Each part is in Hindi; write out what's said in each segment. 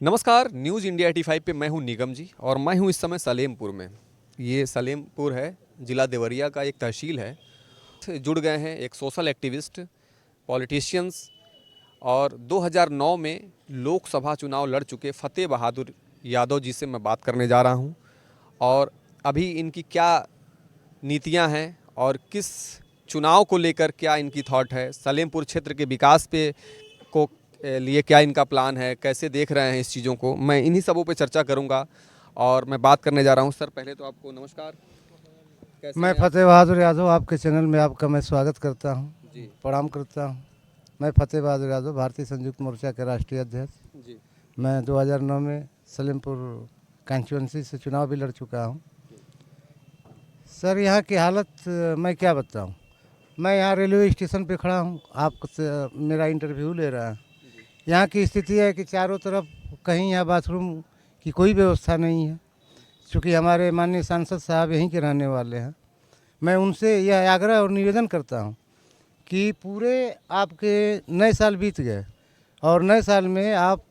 नमस्कार, न्यूज़ इंडिया 85 पे मैं हूं निगम जी और मैं हूं इस समय सलेमपुर में। ये सलेमपुर है, ज़िला देवरिया का एक तहसील है। से जुड़ गए हैं एक सोशल एक्टिविस्ट, पॉलिटिशियंस और 2009 में लोकसभा चुनाव लड़ चुके फतेह बहादुर यादव जी से मैं बात करने जा रहा हूं। और अभी इनकी क्या नीतियां हैं और किस चुनाव को लेकर क्या इनकी थॉट है, सलेमपुर क्षेत्र के विकास पे को लिए क्या इनका प्लान है, कैसे देख रहे हैं इस चीज़ों को, मैं इन्हीं सबों पे चर्चा करूंगा। और मैं बात करने जा रहा हूं। सर, पहले तो आपको नमस्कार। कैसे मैं हैं आप? फतेह बहादुर यादव आपके चैनल में आपका मैं स्वागत करता हूं, जी प्रणाम करता हूं। मैं फतेह बहादुर यादव भारतीय संयुक्त मोर्चा के राष्ट्रीय अध्यक्ष। जी मैं 2009 में सलेमपुर कॉन्स्टिट्यूंसी से चुनाव भी लड़ चुका हूं। सर, यहाँ की हालत मैं क्या बताऊं। मैं यहाँ रेलवे स्टेशन पे खड़ा हूं, आप मेरा इंटरव्यू ले रहा है। यहाँ की स्थिति है कि चारों तरफ कहीं यहाँ बाथरूम की कोई व्यवस्था नहीं है। चूँकि हमारे माननीय सांसद साहब यहीं के रहने वाले हैं, मैं उनसे यह आग्रह और निवेदन करता हूं कि पूरे आपके नए साल बीत गए और नए साल में आप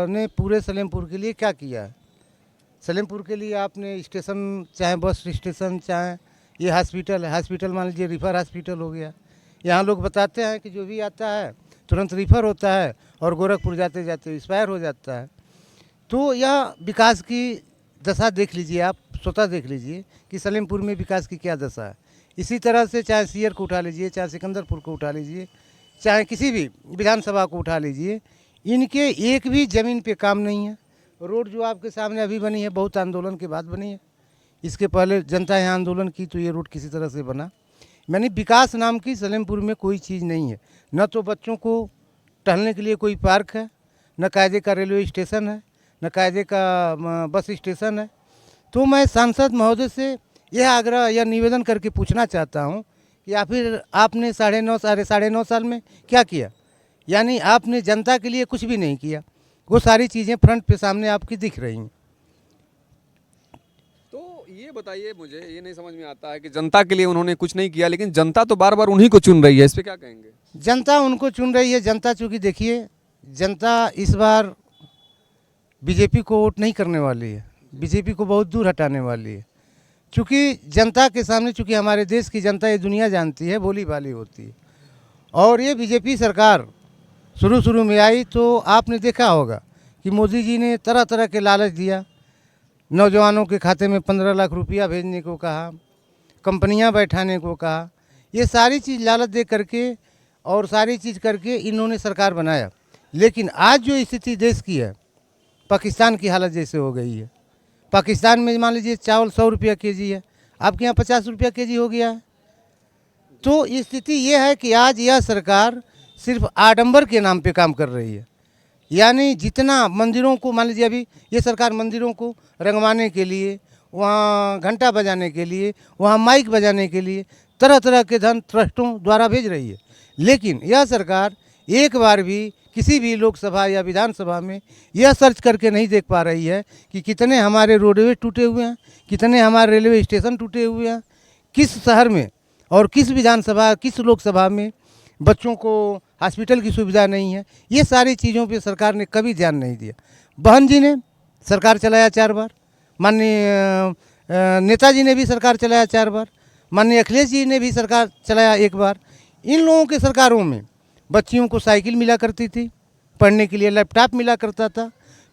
ने पूरे सलेमपुर के लिए क्या किया है। सलेमपुर के लिए आपने स्टेशन, चाहे बस स्टेशन, चाहे ये हॉस्पिटल है, हॉस्पिटल मान लीजिए रिफ़र हॉस्पिटल हो गया। यहाँ लोग बताते हैं कि जो भी आता है तुरंत रिफ़र होता है और गोरखपुर जाते जाते एक्सपायर हो जाता है। तो यह विकास की दशा देख लीजिए, आप स्वतः देख लीजिए कि सलेमपुर में विकास की क्या दशा है। इसी तरह से चाहे सीयर को उठा लीजिए, चाहे सिकंदरपुर को उठा लीजिए, चाहे किसी भी विधानसभा को उठा लीजिए, इनके एक भी ज़मीन पे काम नहीं है। रोड जो आपके सामने अभी बनी है बहुत आंदोलन के बाद बनी है। इसके पहले जनता यहाँ आंदोलन की तो ये रोड किसी तरह से बना। यानी विकास नाम की सलेमपुर में कोई चीज़ नहीं है। न तो बच्चों को टहलने के लिए कोई पार्क है, न कायदे का रेलवे स्टेशन है, न कायदे का बस स्टेशन है। तो मैं सांसद महोदय से यह आग्रह या निवेदन करके पूछना चाहता हूं कि आखिर आपने साढ़े नौ साल में क्या किया। यानी आपने जनता के लिए कुछ भी नहीं किया। वो सारी चीज़ें फ्रंट पे सामने आपकी दिख रही हैं। तो ये बताइए, मुझे ये नहीं समझ में आता है कि जनता के लिए उन्होंने कुछ नहीं किया, लेकिन जनता तो बार बार उन्हीं को चुन रही है। इस पे क्या कहेंगे? जनता उनको चुन रही है। जनता चूँकि देखिए, जनता इस बार बीजेपी को वोट नहीं करने वाली है, बीजेपी को बहुत दूर हटाने वाली है। चूँकि जनता के सामने, चूँकि हमारे देश की जनता ये दुनिया जानती है, भोली भाली होती है। और ये बीजेपी सरकार शुरू में आई तो आपने देखा होगा कि मोदी जी ने तरह तरह के लालच दिया। नौजवानों के खाते में 15 लाख रुपया भेजने को कहा, कंपनियां बैठाने को कहा। ये सारी चीज़ लालच दे करके और सारी चीज़ करके इन्होंने सरकार बनाया। लेकिन आज जो स्थिति देश की है, पाकिस्तान की हालत जैसे हो गई है। पाकिस्तान में मान लीजिए चावल 100 रुपया केजी है, आपके यहाँ 50 रुपया केजी हो गया है। तो स्थिति ये है कि आज यह सरकार सिर्फ आडंबर के नाम पे काम कर रही है। यानी जितना मंदिरों को, मान लीजिए अभी ये सरकार मंदिरों को रंगवाने के लिए, वहाँ घंटा बजाने के लिए, वहाँ माइक बजाने के लिए तरह तरह के धन ट्रस्टों द्वारा भेज रही है। लेकिन यह सरकार एक बार भी किसी भी लोकसभा या विधानसभा में यह सर्च करके नहीं देख पा रही है कि कितने हमारे रोडवेज टूटे हुए हैं, कितने हमारे रेलवे स्टेशन टूटे हुए हैं, किस शहर में और किस विधानसभा, किस लोकसभा में बच्चों को हॉस्पिटल की सुविधा नहीं है। ये सारी चीज़ों पे सरकार ने कभी ध्यान नहीं दिया। बहन जी ने सरकार चलाया 4 बार, माननीय नेताजी ने भी सरकार चलाया 4 बार, माननीय अखिलेश जी ने भी सरकार चलाया 1 बार। इन लोगों के सरकारों में बच्चियों को साइकिल मिला करती थी, पढ़ने के लिए लैपटॉप मिला करता था,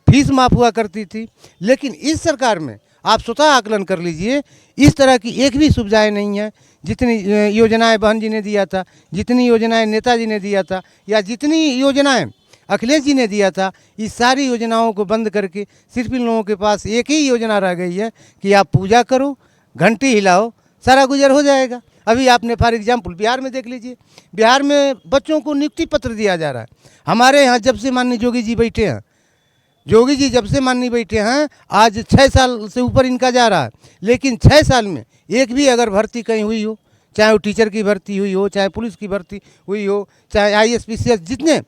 फीस माफ़ हुआ करती थी। लेकिन इस सरकार में आप स्वतः आकलन कर लीजिए, इस तरह की एक भी सुविधाएं नहीं है। जितनी योजनाएं बहन जी ने दिया था, जितनी योजनाएं नेताजी ने दिया था, या जितनी योजनाएं अखिलेश जी ने दिया था, इस सारी योजनाओं को बंद करके सिर्फ इन लोगों के पास एक ही योजना रह गई है कि आप पूजा करो, घंटी हिलाओ, सारा गुजर हो जाएगा। अभी आपने फॉर एग्जाम्पल बिहार में देख लीजिए, बिहार में बच्चों को नियुक्ति पत्र दिया जा रहा है। हमारे यहाँ जब से माननीय योगी जी बैठे हैं, योगी जी जब से माननीय बैठे हैं, आज 6 साल से ऊपर इनका जा रहा है। लेकिन 6 साल में एक भी अगर भर्ती कहीं हुई हो, चाहे वो टीचर की भर्ती हुई हो, चाहे पुलिस की भर्ती हुई हो, चाहे IAS PCS जितने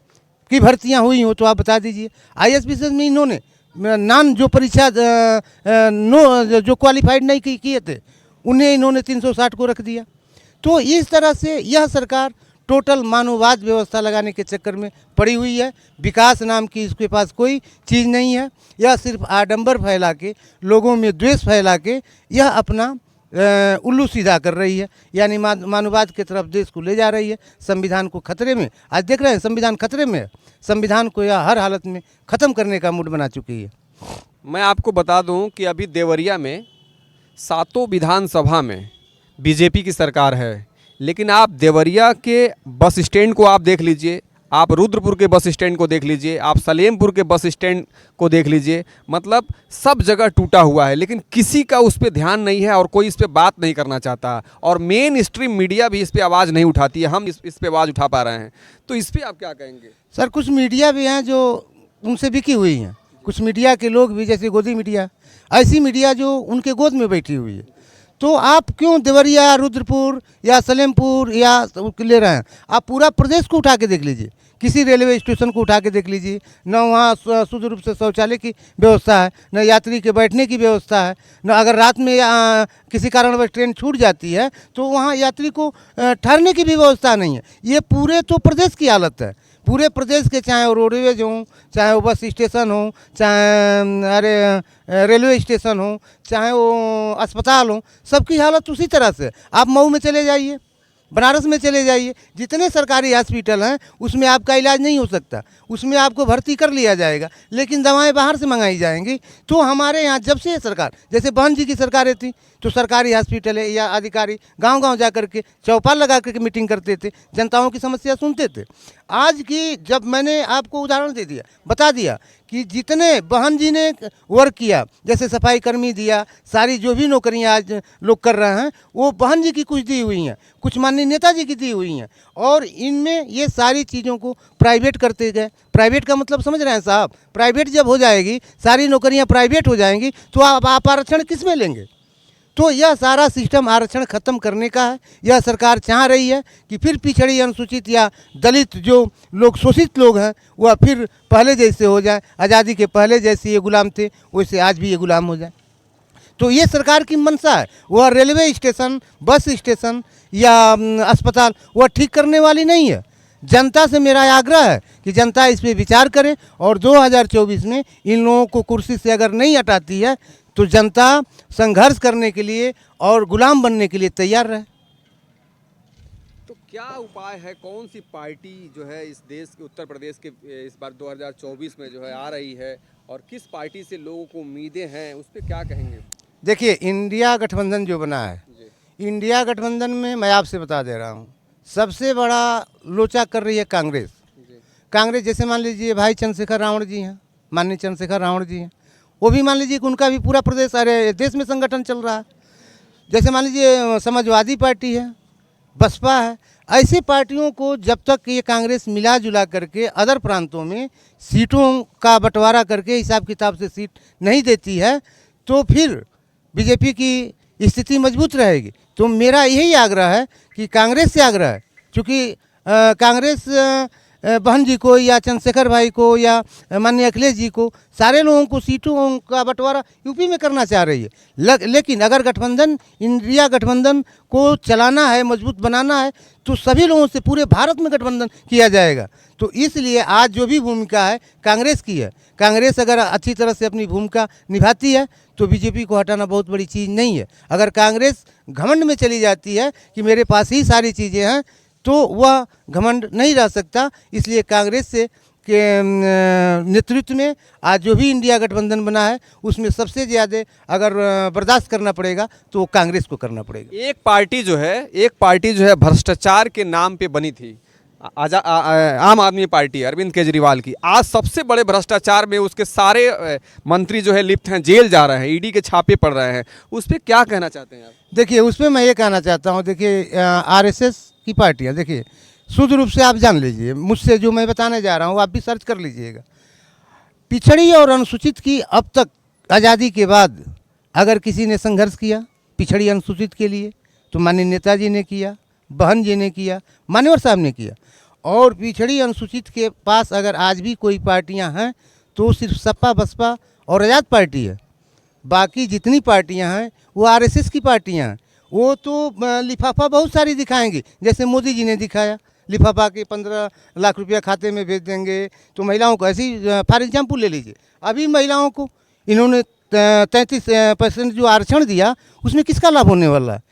की भर्तियां हुई हो, तो आप बता दीजिए। IAS PCS में इन्होंने नान जो परीक्षा जो क्वालिफाइड नहीं किए थे, उन्हें इन्होंने 360 को रख दिया। तो इस तरह से यह सरकार टोटल मानववाद व्यवस्था लगाने के चक्कर में पड़ी हुई है। विकास नाम की इसके पास कोई चीज़ नहीं है। यह सिर्फ आडंबर फैला के, लोगों में द्वेष फैला के यह अपना उल्लू सीधा कर रही है, यानी मानववाद की तरफ देश को ले जा रही है। संविधान को खतरे में, आज देख रहे हैं संविधान खतरे में है। संविधान को यह हर हालत में ख़त्म करने का मूड बना चुकी है। मैं आपको बता दूं कि अभी देवरिया में 7 विधानसभा में बीजेपी की सरकार है, लेकिन आप देवरिया के बस स्टैंड को आप देख लीजिए, आप रुद्रपुर के बस स्टैंड को देख लीजिए, आप सलेमपुर के बस स्टैंड को देख लीजिए, मतलब सब जगह टूटा हुआ है, लेकिन किसी का उस पर ध्यान नहीं है और कोई इस पर बात नहीं करना चाहता, और मेन स्ट्रीम मीडिया भी इस पर आवाज़ नहीं उठाती है। हम इस पर आवाज़ उठा पा रहे हैं, तो इस पर आप क्या कहेंगे? सर, कुछ मीडिया भी हैं जो उनसे बिकी हुई हैं, कुछ मीडिया के लोग भी, जैसे गोदी मीडिया, ऐसी मीडिया जो उनके गोद में बैठी हुई है। तो आप क्यों देवरिया, रुद्रपुर या सलेमपुर या ले रहे हैं? आप पूरा प्रदेश को उठा के देख लीजिए, किसी रेलवे स्टेशन को उठा के देख लीजिए, न वहाँ शुद्ध रूप से शौचालय की व्यवस्था है, न यात्री के बैठने की व्यवस्था है, न अगर रात में किसी कारणवश ट्रेन छूट जाती है तो वहाँ यात्री को ठहरने की भी व्यवस्था नहीं है। ये पूरे तो प्रदेश की हालत है, पूरे प्रदेश के, चाहे वो रोडवेज हो, चाहे वो बस स्टेशन हो, चाहे रेलवे स्टेशन हो, चाहे वो अस्पताल हो, सबकी हालत उसी तरह से। आप मऊ में चले जाइए, बनारस में चले जाइए, जितने सरकारी हॉस्पिटल हैं उसमें आपका इलाज नहीं हो सकता, उसमें आपको भर्ती कर लिया जाएगा, लेकिन दवाएं बाहर से मंगाई जाएंगी। तो हमारे यहाँ जब से सरकार, जैसे बहन जी की सरकारें थी, तो सरकारी हॉस्पिटल है या अधिकारी गांव-गांव जा कर के चौपाल लगा करके मीटिंग करते थे, जनताओं की समस्या सुनते थे। आज की जब मैंने आपको उदाहरण दे दिया, बता दिया कि जितने बहन जी ने वर्क किया, जैसे सफाई कर्मी दिया, सारी जो भी नौकरियां आज लोग कर रहे हैं वो बहन जी की कुछ दी हुई हैं, कुछ माननीय नेताजी की दी हुई हैं, और इनमें ये सारी चीज़ों को प्राइवेट करते गए। प्राइवेट का मतलब समझ रहे हैं साहब? प्राइवेट जब हो जाएगी, सारी नौकरियां प्राइवेट हो जाएंगी, तो आप आरक्षण किस में लेंगे? तो यह सारा सिस्टम आरक्षण ख़त्म करने का है। यह सरकार चाह रही है कि फिर पिछड़ी, अनुसूचित या दलित जो लोग, शोषित लोग हैं, वह फिर पहले जैसे हो जाए, आज़ादी के पहले जैसे ये गुलाम थे वैसे आज भी ये गुलाम हो जाए। तो ये सरकार की मंशा है। वह रेलवे स्टेशन, बस स्टेशन या अस्पताल वह ठीक करने वाली नहीं है। जनता से मेरा आग्रह है कि जनता इस पर विचार करे, और 2024 में इन लोगों को कुर्सी से अगर नहीं हटाती है तो जनता संघर्ष करने के लिए और गुलाम बनने के लिए तैयार रहे। तो क्या उपाय है, कौन सी पार्टी जो है इस देश के, उत्तर प्रदेश के इस बार 2024 में जो है आ रही है, और किस पार्टी से लोगों को उम्मीदें हैं, उस पर क्या कहेंगे? देखिए, इंडिया गठबंधन जो बना है, इंडिया गठबंधन में मैं आपसे बता दे रहा हूँ, सबसे बड़ा लोचा कर रही है कांग्रेस। कांग्रेस, जैसे मान लीजिए भाई चंद्रशेखर रावण जी हैं, माननीय चंद्रशेखर रावण जी हैं, वो भी मान लीजिए कि उनका भी पूरा प्रदेश, अरे देश में संगठन चल रहा है। जैसे मान लीजिए समाजवादी पार्टी है, बसपा है, ऐसी पार्टियों को जब तक ये कांग्रेस मिला जुला करके अदर प्रांतों में सीटों का बंटवारा करके हिसाब किताब से सीट नहीं देती है, तो फिर बीजेपी की स्थिति मजबूत रहेगी। तो मेरा यही आग्रह है कि कांग्रेस से आग्रह है, क्योंकि कांग्रेस बहन जी को या चंद्रशेखर भाई को या माननीय अखिलेश जी को, सारे लोगों को सीटों का बंटवारा यूपी में करना चाह रही है। लेकिन अगर गठबंधन, इंडिया गठबंधन को चलाना है, मजबूत बनाना है, तो सभी लोगों से पूरे भारत में गठबंधन किया जाएगा। तो इसलिए आज जो भी भूमिका है कांग्रेस की है, कांग्रेस अगर अच्छी तरह से अपनी भूमिका निभाती है तो बीजेपी को हटाना बहुत बड़ी चीज़ नहीं है। अगर कांग्रेस घमंड में चली जाती है कि मेरे पास ही सारी चीज़ें हैं, तो वह घमंड नहीं रह सकता। इसलिए कांग्रेस से के नेतृत्व में आज जो भी इंडिया गठबंधन बना है, उसमें सबसे ज़्यादा अगर बर्दाश्त करना पड़ेगा तो वो कांग्रेस को करना पड़ेगा। एक पार्टी जो है भ्रष्टाचार के नाम पे बनी थी, आम आदमी पार्टी अरविंद केजरीवाल की। आज सबसे बड़े भ्रष्टाचार में उसके सारे मंत्री जो है लिप्त हैं, जेल जा रहे हैं, ईडी के छापे पड़ रहे हैं। उस पर क्या कहना चाहते हैं आप? देखिए, उसमें मैं ये कहना चाहता हूँ, देखिए आरएसएस की पार्टियाँ, देखिए शुद्ध रूप से आप जान लीजिए, मुझसे जो मैं बताने जा रहा हूँ आप भी सर्च कर लीजिएगा। पिछड़ी और अनुसूचित की अब तक आज़ादी के बाद अगर किसी ने संघर्ष किया पिछड़ी अनुसूचित के लिए, तो माननीय नेताजी ने किया, बहन जी ने किया, मान्यवर साहब ने किया। और पिछड़ी अनुसूचित के पास अगर आज भी कोई पार्टियां हैं तो सिर्फ सपा, बसपा और आज़ाद पार्टी है। बाकी जितनी पार्टियां हैं वो आरएसएस की पार्टियां हैं। वो तो लिफाफा बहुत सारी दिखाएंगी, जैसे मोदी जी ने दिखाया, लिफाफा के 15 लाख रुपया खाते में भेज देंगे। तो महिलाओं को ऐसी फॉर एग्जाम्पल ले लीजिए, अभी महिलाओं को इन्होंने 33% जो आरक्षण दिया, उसमें किसका लाभ होने वाला है?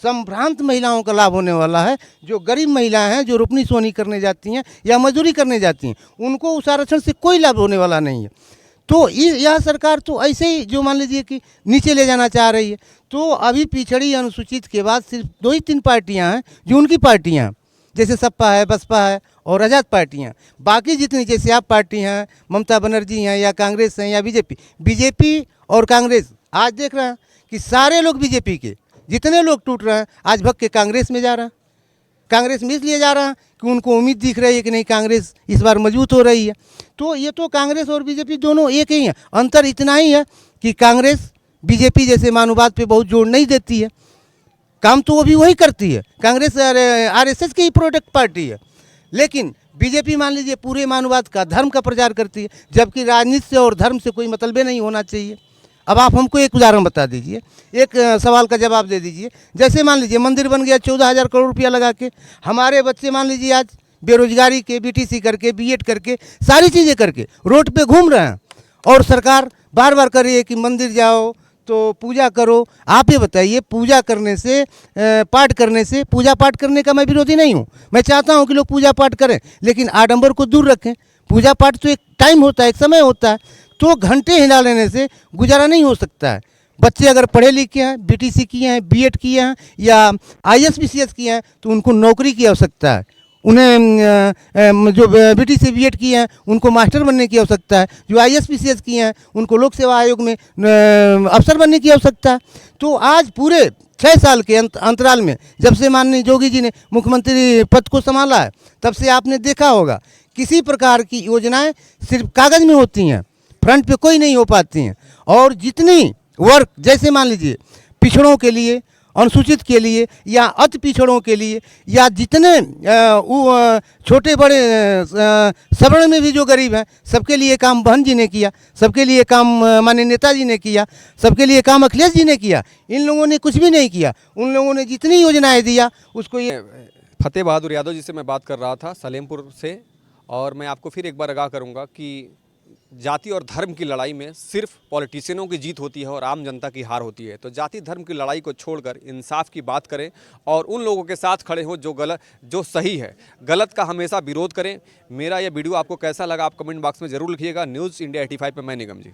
संभ्रांत महिलाओं का लाभ होने वाला है। जो गरीब महिलाएं हैं, जो रोपनी सोनी करने जाती हैं या मजदूरी करने जाती हैं, उनको उस आरक्षण से कोई लाभ होने वाला नहीं है। तो यह सरकार तो ऐसे ही जो मान लीजिए कि नीचे ले जाना चाह रही है। तो अभी पिछड़ी अनुसूचित के बाद सिर्फ 2 ही 3 पार्टियां हैं जो उनकी पार्टियां हैं, जैसे सपा है, बसपा है और आज़ाद पार्टियां। बाकी जितनी जैसे आप पार्टी हैं, ममता बनर्जी हैं या कांग्रेस हैं या बीजेपी और कांग्रेस, आज देख रहे हैं कि सारे लोग बीजेपी के जितने लोग टूट रहे हैं आज भग के कांग्रेस में जा रहा है। कांग्रेस में इसलिए जा रहा है कि उनको उम्मीद दिख रही है कि नहीं, कांग्रेस इस बार मजबूत हो रही है। तो ये तो कांग्रेस और बीजेपी दोनों एक ही हैं, अंतर इतना ही है कि कांग्रेस बीजेपी जैसे मानववाद पे बहुत जोर नहीं देती है, काम तो वो भी वही करती है। कांग्रेस आरएसएस की ही प्रोडक्ट पार्टी है, लेकिन बीजेपी मान लीजिए पूरे मानववाद का, धर्म का प्रचार करती है, जबकि राजनीति से और धर्म से कोई मतलब नहीं होना चाहिए। अब आप हमको एक उदाहरण बता दीजिए, एक सवाल का जवाब दे दीजिए। जैसे मान लीजिए मंदिर बन गया 14,000 करोड़ रुपया लगा के, हमारे बच्चे मान लीजिए आज बेरोजगारी के, बीटीसी करके, बीएड करके, सारी चीज़ें करके रोड पे घूम रहे हैं, और सरकार बार बार कर रही है कि मंदिर जाओ तो पूजा करो। आप ये बताइए, पूजा करने से, पाठ करने से, पूजा पाठ करने का मैं विरोधी नहीं हूँ, मैं चाहता हूँ कि लोग पूजा पाठ करें, लेकिन आडंबर को दूर रखें। पूजा पाठ तो एक टाइम होता है, एक समय होता है, तो घंटे हिला लेने से गुजारा नहीं हो सकता है। बच्चे अगर पढ़े लिखे हैं, बीटीसी किए हैं, बीएड किए हैं या आईएएस पीसीएस किए हैं, तो उनको नौकरी की आवश्यकता है। उन्हें जो बीटीसी बीएड किए हैं उनको मास्टर बनने की आवश्यकता है, जो आईएएस पीसीएस किए हैं उनको लोक सेवा आयोग में अफसर बनने की आवश्यकता है। तो आज पूरे 6 साल के अंतराल में, जब से माननीय जोगी जी ने मुख्यमंत्री पद को संभाला है, तब से आपने देखा होगा किसी प्रकार की योजनाएं सिर्फ कागज़ में होती हैं, फ्रंट पे कोई नहीं हो पाती हैं। और जितनी वर्क, जैसे मान लीजिए पिछड़ों के लिए, अनुसूचित के लिए या अति पिछड़ों के लिए, या जितने छोटे बड़े सवर्ण में भी जो गरीब हैं, सबके लिए काम बहन जी ने किया, सबके लिए काम माननीय नेताजी ने किया, सबके लिए काम अखिलेश जी ने किया। इन लोगों ने कुछ भी नहीं किया। उन लोगों ने जितनी योजनाएं दिया उसको ये फतेह बहादुर यादव जी से मैं बात कर रहा था सलेमपुर से। और मैं आपको फिर एक बार आगाह करूंगा कि जाति और धर्म की लड़ाई में सिर्फ पॉलिटिशियनों की जीत होती है और आम जनता की हार होती है। तो जाति धर्म की लड़ाई को छोड़कर इंसाफ की बात करें और उन लोगों के साथ खड़े हो जो गलत, जो सही है। गलत का हमेशा विरोध करें। मेरा यह वीडियो आपको कैसा लगा आप कमेंट बॉक्स में ज़रूर लिखिएगा। न्यूज़ इंडिया 85 पे मैं निगम जी।